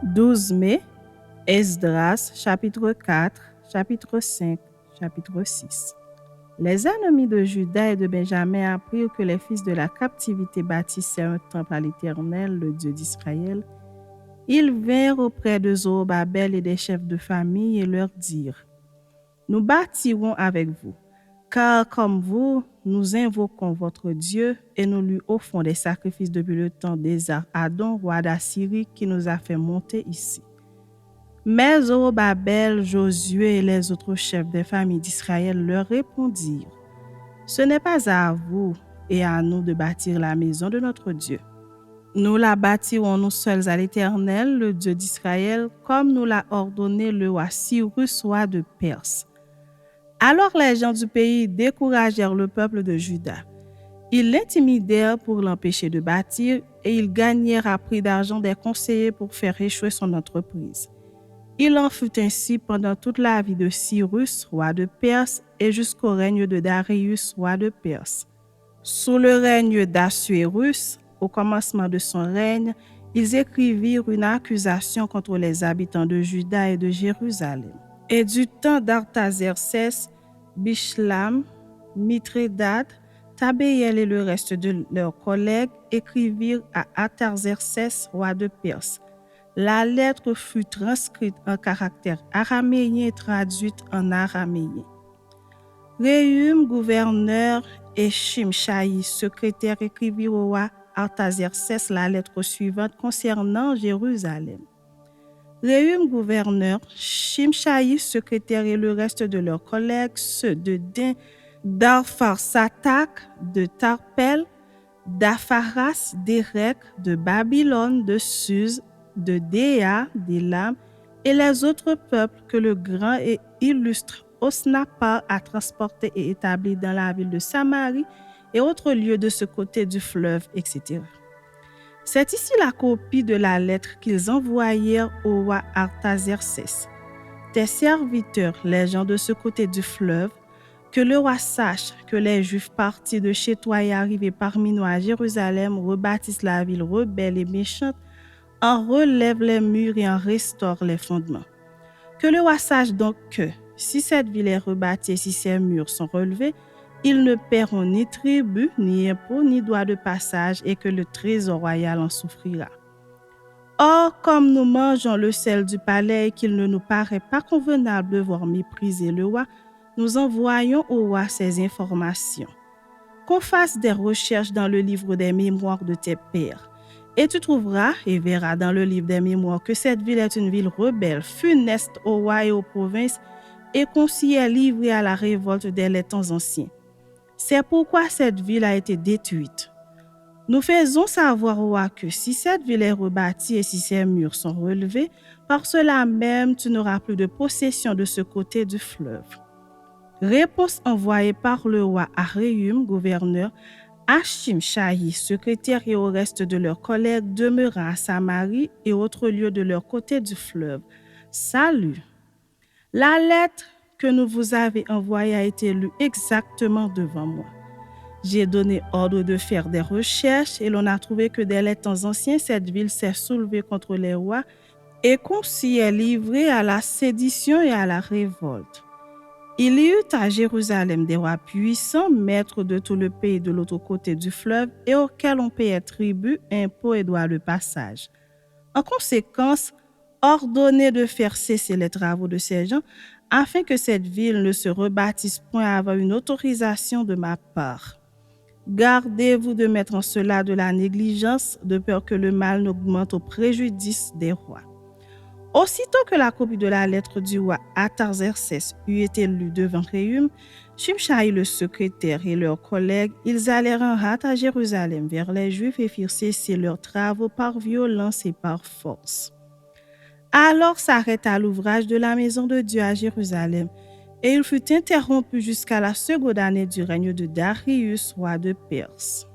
12 mai, Esdras, chapitre 4, chapitre 5, chapitre 6. Les ennemis de Juda et de Benjamin apprirent que les fils de la captivité bâtissaient un temple à l'Éternel, le Dieu d'Israël. Ils vinrent auprès de Zorobabel et des chefs de famille et leur dirent: Nous bâtirons avec vous, car comme vous, nous invoquons votre Dieu et nous lui offrons des sacrifices depuis le temps d'Esar-Hadon, roi d'Assyrie, qui nous a fait monter ici. Mais Zorobabel, Josué et les autres chefs des familles d'Israël leur répondirent: Ce n'est pas à vous et à nous de bâtir la maison de notre Dieu. Nous la bâtirons nous seuls à l'Éternel, le Dieu d'Israël, comme nous l'a ordonné le roi Cyrus, roi de Perse. Alors les gens du pays découragèrent le peuple de Juda. Ils l'intimidèrent pour l'empêcher de bâtir et ils gagnèrent à prix d'argent des conseillers pour faire échouer son entreprise. Il en fut ainsi pendant toute la vie de Cyrus, roi de Perse, et jusqu'au règne de Darius, roi de Perse. Sous le règne d'Assuérus, au commencement de son règne, ils écrivirent une accusation contre les habitants de Juda et de Jérusalem. Et du temps d'Artaxerxès, Bishlam, Mithrédate, Tabéel et le reste de leurs collègues écrivirent à Artaxerxès, roi de Perse. La lettre fut transcrite en caractère araméen et traduite en araméen. Réhum, gouverneur, et Shimshaï, secrétaire, écrivirent au roi Artaxerxès la lettre suivante concernant Jérusalem. Réhum, gouverneur, Shimshaï, secrétaire et le reste de leurs collègues, ceux de Din, d'Arpharsatak, de Tarpel, d'Apharas, d'Érec, de Babylone, de Suse, de Déa, d'Élam, et les autres peuples que le grand et illustre Osnappar a transportés et établis dans la ville de Samarie et autres lieux de ce côté du fleuve, etc. C'est ici la copie de la lettre qu'ils envoyèrent au roi Artaxerxès. Tes serviteurs, les gens de ce côté du fleuve, que le roi sache que les Juifs partis de chez toi et arrivés parmi nous à Jérusalem rebâtissent la ville rebelle et méchante, en relèvent les murs et en restaurent les fondements. Que le roi sache donc que, si cette ville est rebâtie et si ses murs sont relevés, ils ne paieront ni tribut, ni impôts, ni droit de passage, et que le trésor royal en souffrira. Or, comme nous mangeons le sel du palais et qu'il ne nous paraît pas convenable de voir mépriser le roi, nous envoyons au roi ces informations. Qu'on fasse des recherches dans le livre des mémoires de tes pères. Et tu trouveras et verras dans le livre des mémoires que cette ville est une ville rebelle, funeste au roi et aux provinces, et qu'on s'y est livré à la révolte dès les temps anciens. C'est pourquoi cette ville a été détruite. Nous faisons savoir au roi que si cette ville est rebâtie et si ses murs sont relevés, par cela même tu n'auras plus de possession de ce côté du fleuve. Réponse envoyée par le roi à Réhum, gouverneur, à Shimshaï, secrétaire et au reste de leurs collègues demeurant à Samarie et autres lieux de leur côté du fleuve. Salut! La lettre que nous vous avez envoyée a été lue exactement devant moi. J'ai donné ordre de faire des recherches et l'on a trouvé que dès les temps anciens, cette ville s'est soulevée contre les rois et qu'on s'y est livré à la sédition et à la révolte. Il y eut à Jérusalem des rois puissants, maîtres de tout le pays de l'autre côté du fleuve et auxquels on payait tribut, impôts et droits de passage. En conséquence, ordonnez de faire cesser les travaux de ces gens afin que cette ville ne se rebâtisse point avant une autorisation de ma part. Gardez-vous de mettre en cela de la négligence, de peur que le mal n'augmente au préjudice des rois. Aussitôt que la copie de la lettre du roi Artaxerxès eut été lue devant Réhum, Shimshaï le secrétaire et leurs collègues, ils allèrent en hâte à Jérusalem vers les Juifs et firent cesser leurs travaux par violence et par force. Alors s'arrêta l'ouvrage de la maison de Dieu à Jérusalem, et il fut interrompu jusqu'à la seconde année du règne de Darius, roi de Perse.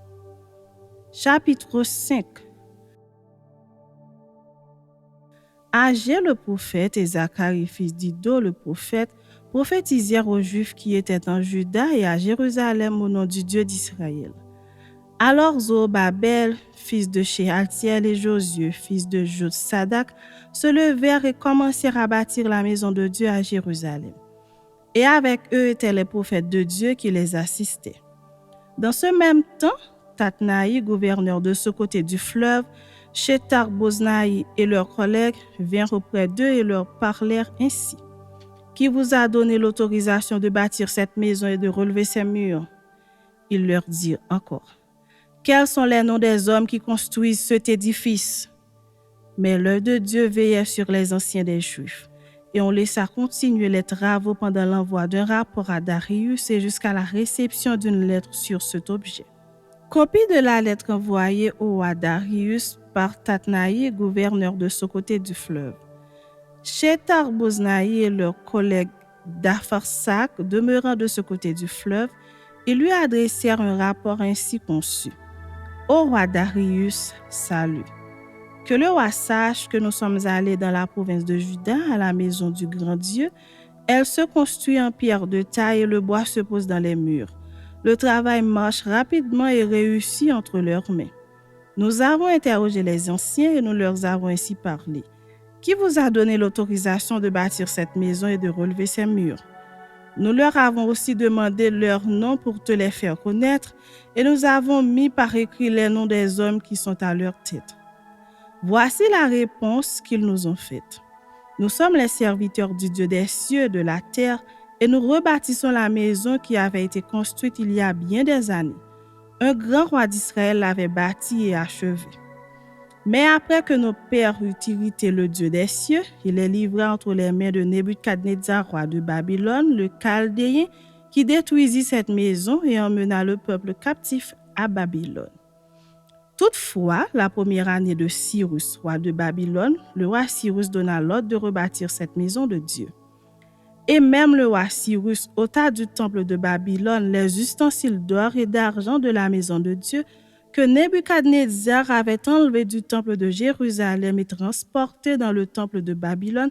Chapitre 5. Agé le prophète et Zacharie fils d'Iddo le prophète prophétisèrent aux Juifs qui étaient en Juda et à Jérusalem au nom du Dieu d'Israël. Alors Zorobabel, fils de Shealtiel, et Josué, fils de Jotsadak, se levèrent et commencèrent à bâtir la maison de Dieu à Jérusalem. Et avec eux étaient les prophètes de Dieu qui les assistaient. Dans ce même temps, Tatnaï, gouverneur de ce côté du fleuve, Shethar-Boznaï et leurs collègues vinrent auprès d'eux et leur parlèrent ainsi. Qui vous a donné l'autorisation de bâtir cette maison et de relever ses murs? Ils leur dirent encore. Quels sont les noms des hommes qui construisent cet édifice? Mais l'œil de Dieu veillait sur les anciens des Juifs, et on laissa continuer les travaux pendant l'envoi d'un rapport à Darius et jusqu'à la réception d'une lettre sur cet objet. Copie de la lettre envoyée au roi Darius par Tatnaï, gouverneur de ce côté du fleuve. Shethar-Boznaï et leurs collègues d'Apharsac, demeurant de ce côté du fleuve, ils lui adressèrent un rapport ainsi conçu. Au roi Darius, salut. Que le roi sache que nous sommes allés dans la province de Juda à la maison du grand Dieu. Elle se construit en pierre de taille et le bois se pose dans les murs. Le travail marche rapidement et réussit entre leurs mains. Nous avons interrogé les anciens et nous leur avons ainsi parlé. Qui vous a donné l'autorisation de bâtir cette maison et de relever ses murs? Nous leur avons aussi demandé leurs noms pour te les faire connaître et nous avons mis par écrit les noms des hommes qui sont à leur tête. Voici la réponse qu'ils nous ont faite. Nous sommes les serviteurs du Dieu des cieux et de la terre et nous rebâtissons la maison qui avait été construite il y a bien des années. Un grand roi d'Israël l'avait bâtie et achevée. Mais après que nos pères eurent irrité le Dieu des cieux, il les livra entre les mains de Nebuchadnezzar, roi de Babylone, le Chaldéen, qui détruisit cette maison et emmena le peuple captif à Babylone. Toutefois, la première année de Cyrus, roi de Babylone, le roi Cyrus donna l'ordre de rebâtir cette maison de Dieu. Et même le roi Cyrus ôta du temple de Babylone les ustensiles d'or et d'argent de la maison de Dieu que Nebuchadnezzar avait enlevés du temple de Jérusalem et transportés dans le temple de Babylone.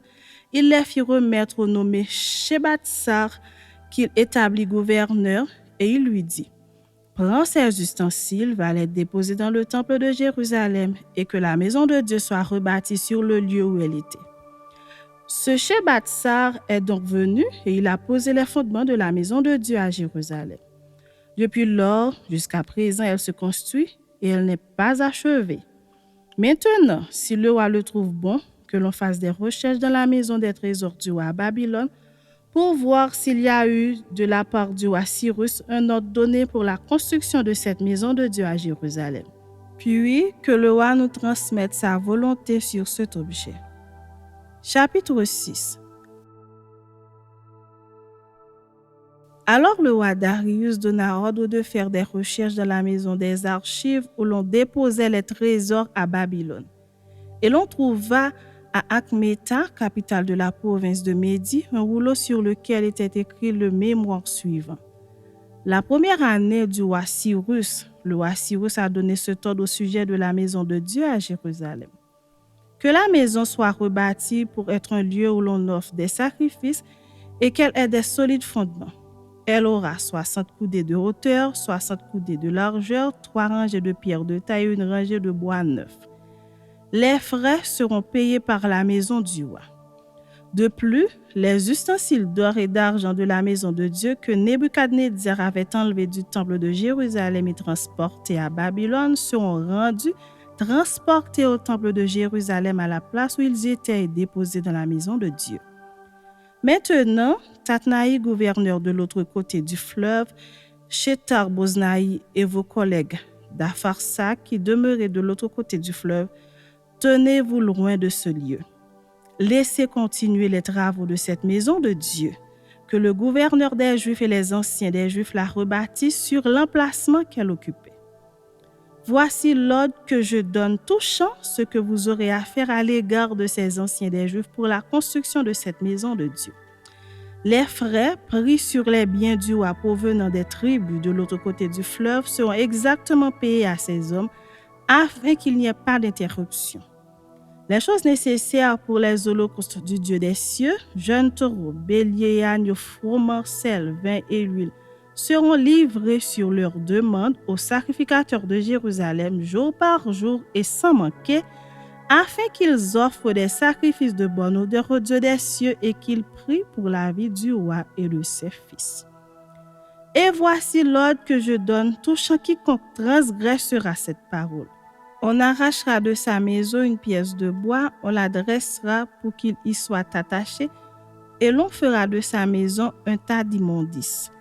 Il les fit remettre au nommé Shebatsar, qu'il établit gouverneur, et il lui dit: prends ces ustensiles, va les déposer dans le temple de Jérusalem et que la maison de Dieu soit rebâtie sur le lieu où elle était. Ce Shebatsar est donc venu et il a posé les fondements de la maison de Dieu à Jérusalem. Depuis lors, jusqu'à présent, elle se construit et elle n'est pas achevée. Maintenant, si le roi le trouve bon, que l'on fasse des recherches dans la maison des trésors du roi à Babylone pour voir s'il y a eu de la part du roi Cyrus un ordre donné pour la construction de cette maison de Dieu à Jérusalem. Puis que le roi nous transmette sa volonté sur cet objet. Chapitre 6. Alors le roi Darius donna ordre de faire des recherches dans la maison des archives où l'on déposait les trésors à Babylone. Et l'on trouva à Akhmeta, capitale de la province de Médie, un rouleau sur lequel était écrit le mémoire suivant. La première année du roi Cyrus, le roi Cyrus a donné cet ordre au sujet de la maison de Dieu à Jérusalem. Que la maison soit rebâtie pour être un lieu où l'on offre des sacrifices et qu'elle ait des solides fondements. Elle aura 60 coudées de hauteur, 60 coudées de largeur, 3 rangées de pierres de taille et une rangée de bois neuf. Les frais seront payés par la maison du roi. De plus, les ustensiles d'or et d'argent de la maison de Dieu que Nebuchadnezzar avait enlevés du temple de Jérusalem et transportés à Babylone seront rendus, transportés au temple de Jérusalem à la place où ils étaient et déposés dans la maison de Dieu. Maintenant, Tatnaï, gouverneur de l'autre côté du fleuve, Shethar-Boznaï et vos collègues d'Apharsac qui demeuraient de l'autre côté du fleuve, tenez-vous loin de ce lieu. Laissez continuer les travaux de cette maison de Dieu, que le gouverneur des Juifs et les anciens des Juifs la rebâtissent sur l'emplacement qu'elle occupait. Voici l'ordre que je donne touchant ce que vous aurez à faire à l'égard de ces anciens des Juifs pour la construction de cette maison de Dieu. Les frais pris sur les biens du roi provenant des tribus de l'autre côté du fleuve seront exactement payés à ces hommes afin qu'il n'y ait pas d'interruption. Les choses nécessaires pour les holocaustes du Dieu des cieux, jeunes taureaux, béliers et agneaux, froment, sel, vin et huile, seront livrés sur leur demande aux sacrificateurs de Jérusalem jour par jour et sans manquer, afin qu'ils offrent des sacrifices de bonne odeur au Dieu des cieux et qu'ils prient pour la vie du roi et de ses fils. Et voici l'ordre que je donne touchant quiconque transgressera cette parole. On arrachera de sa maison une pièce de bois, on la dressera pour qu'il y soit attaché, et l'on fera de sa maison un tas d'immondices.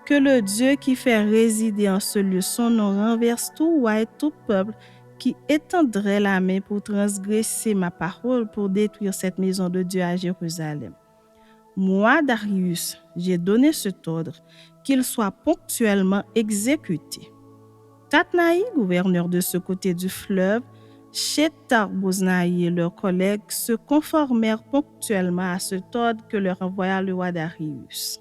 Que le Dieu qui fait résider en ce lieu son nom renverse tout roi et tout peuple qui étendrait la main pour transgresser ma parole pour détruire cette maison de Dieu à Jérusalem. Moi, Darius, j'ai donné cet ordre, qu'il soit ponctuellement exécuté. Tatnaï, gouverneur de ce côté du fleuve, Shethar-Boznaï et leurs collègues se conformèrent ponctuellement à cet ordre que leur envoya le roi Darius.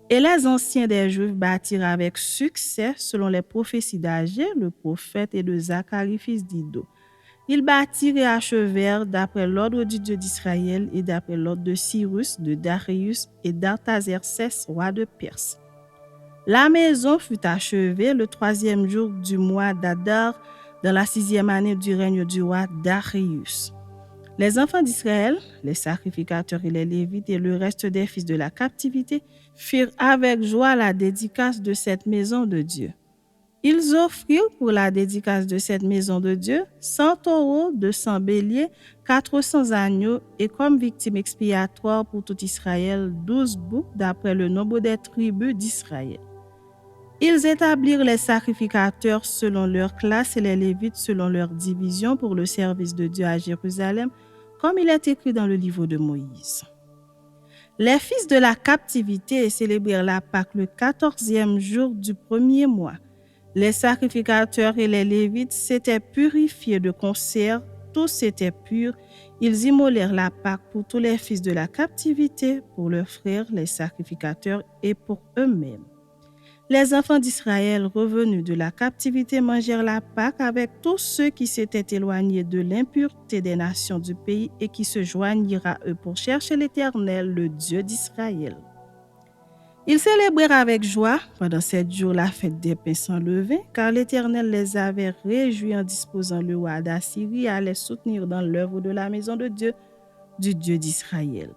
Et les anciens des Juifs bâtirent avec succès selon les prophéties d'Agé, le prophète, et de Zacharie, fils d'Iddo. Ils bâtirent et achevèrent d'après l'ordre du Dieu d'Israël et d'après l'ordre de Cyrus, de Darius et d'Artaxerxès, roi de Perse. La maison fut achevée le 3e jour du mois d'Adar, dans la 6e année du règne du roi Darius. Les enfants d'Israël, les sacrificateurs et les Lévites et le reste des fils de la captivité firent avec joie la dédicace de cette maison de Dieu. Ils offrirent pour la dédicace de cette maison de Dieu 100 taureaux, 200 béliers, 400 agneaux et comme victime expiatoire pour tout Israël 12 boucs d'après le nombre des tribus d'Israël. Ils établirent les sacrificateurs selon leur classe et les Lévites selon leur division pour le service de Dieu à Jérusalem, comme il est écrit dans le livre de Moïse. Les fils de la captivité célébrèrent la Pâque le 14e jour du 1er mois. Les sacrificateurs et les Lévites s'étaient purifiés de concert, tous étaient purs. Ils immolèrent la Pâque pour tous les fils de la captivité, pour leurs frères, les sacrificateurs, et pour eux-mêmes. Les enfants d'Israël revenus de la captivité mangèrent la Pâque avec tous ceux qui s'étaient éloignés de l'impureté des nations du pays et qui se joignirent à eux pour chercher l'Éternel, le Dieu d'Israël. Ils célébrèrent avec joie pendant 7 jours la fête des pains sans levain, car l'Éternel les avait réjouis en disposant le roi d'Assyrie à les soutenir dans l'œuvre de la maison de Dieu, du Dieu d'Israël.